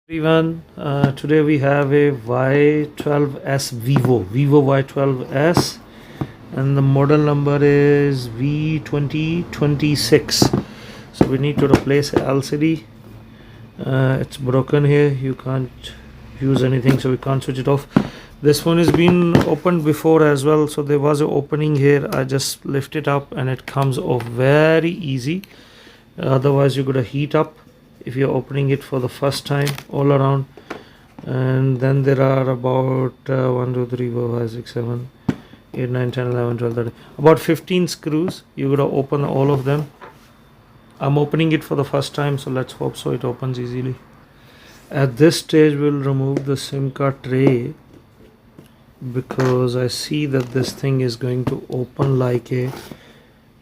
Everyone, today we have a Y12S Vivo Y12S, and the model number is V2026. So we need to replace a LCD. It's broken here, you can't use anything, so we can't switch it off. This one has been opened before as well, so there was an opening here. I just lift it up and it comes off very easy. Otherwise you gotta heat up if you're opening it for the first time all around. And then there are about 1 2 3 4 5 6 7 8 9 10 11 12 13, about 15 screws. You gotta open all of them. I'm opening it for the first time, so let's hope so it opens easily. At this stage we'll remove the SIM card tray, because I see that this thing is going to open like a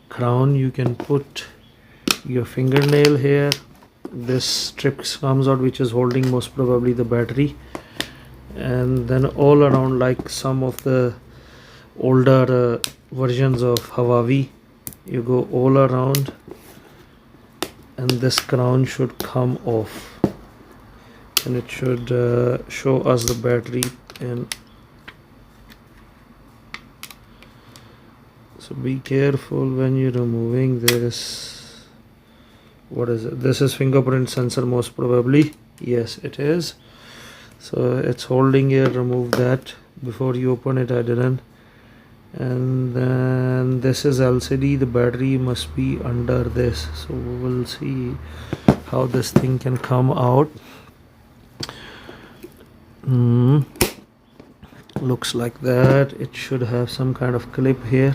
crown. You can put your fingernail here. This strip comes out, which is holding most probably the battery, and then all around, like some of the older versions of Huawie, you go all around and this crown should come off, and it should show us the battery. And so be careful when you're removing this. What is it? This is fingerprint sensor most probably. Yes, it is. So it's holding here. Remove that before you open it. I didn't. And then this is LCD. The battery must be under this, so we'll see how this thing can come out. Looks like that. It should have some kind of clip here.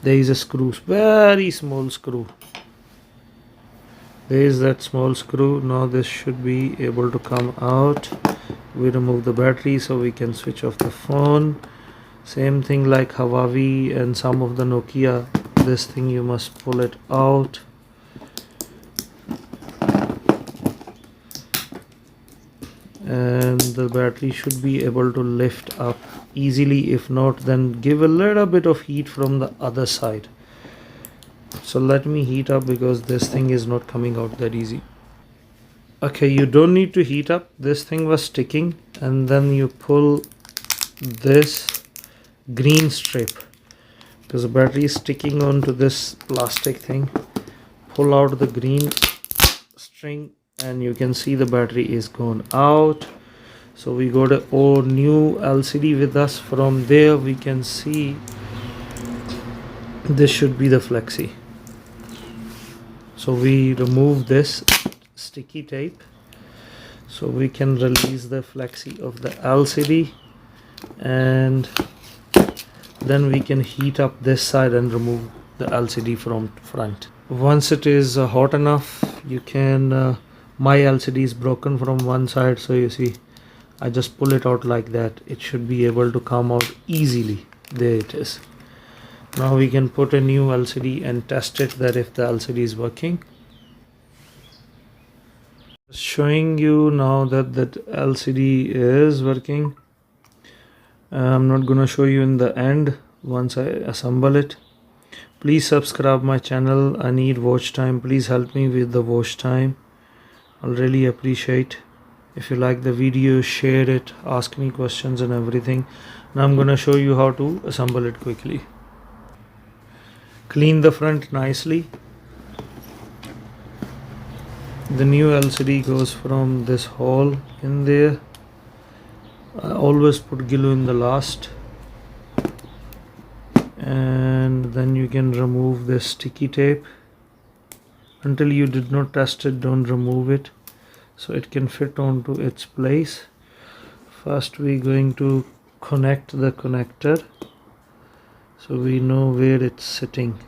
There is a screw, very small screw. There is that small screw. Now this should be able to come out. We remove the battery so we can switch off the phone. Same thing like Huawie and some of the Nokia. This thing you must pull it out. And the battery should be able to lift up easily. If not, then give a little bit of heat from the other side. So let me heat up, because this thing is not coming out that easy. Okay, you don't need to heat up. This thing was sticking, and then you pull this green strip, because the battery is sticking onto this plastic thing. Pull out the green string and you can see the battery is gone out. So we got a new LCD with us. From there we can see this should be the flexi. So we remove this sticky tape so we can release the flexi of the LCD, and then we can heat up this side and remove the LCD from front. Once it is hot enough, you can my LCD is broken from one side, so you see I just pull it out like that. It should be able to come out easily. There it is. Now we can put a new LCD and test it, that if the LCD is working. Showing you now that LCD is working. I'm not gonna show you in the end once I assemble it. Please subscribe my channel. I need watch time. Please help me with the watch time. I'll really appreciate. If you like the video, share it, ask me questions and everything. Now I'm gonna show you how to assemble it quickly. Clean the front nicely. The new LCD goes from this hole in there. I always put glue in the last. And then you can remove this sticky tape. Until you did not test it, don't remove it, so it can fit onto its place. First we're going to connect the connector so we know where it's sitting.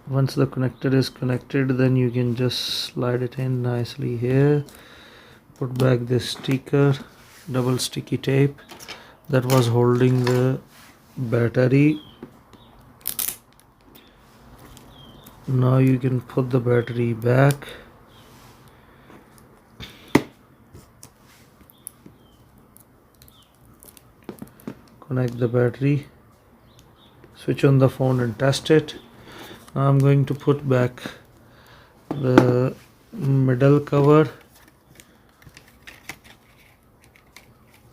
Once the connector is connected, then you can just slide it in nicely here. Put back this sticker, double sticky tape that was holding the battery. Now you can put the battery back. Connect the battery, switch on the phone and test it. Now I'm going to put back the middle cover.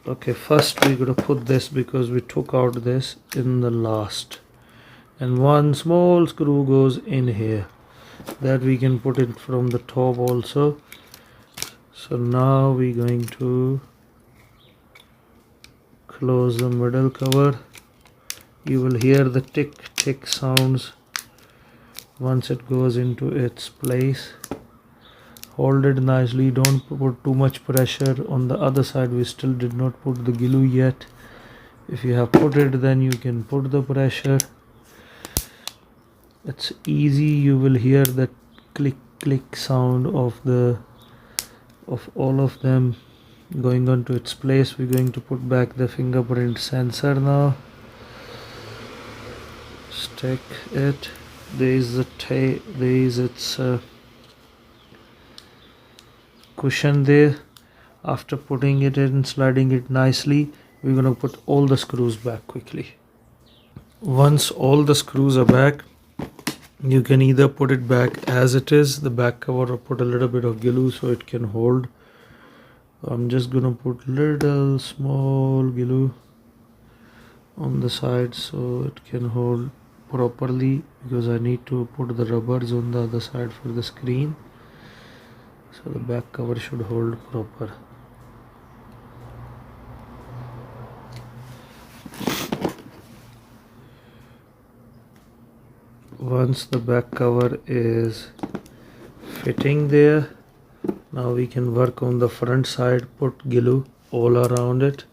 Okay, first we're gonna put this because we took out this in the last, and one small screw goes in here that we can put it from the top also. So now we're going to close the middle cover. You will hear the tick sounds once it goes into its place. Hold it nicely, don't put too much pressure. On the other side we still did not put the glue yet. If you have put it, then you can put the pressure. It's easy. You will hear the click sound of all of them going on to its place. We're going to put back the fingerprint sensor now. Stick it. There is its cushion there. After putting it in, sliding it nicely, we're going to put all the screws back quickly. Once all the screws are back, you can either put it back as it is, the back cover, or put a little bit of glue so it can hold. I'm just gonna put little small glue on the side so it can hold properly, because I need to put the rubbers on the other side for the screen, so the back cover should hold proper. Once the back cover is fitting there, now we can work on the front side, put glue all around it,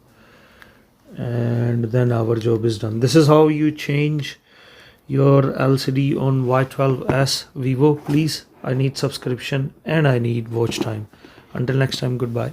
and then our job is done. This is how you change your LCD on Y12S Vivo. Please, I need subscription and I need watch time. Until next time, goodbye.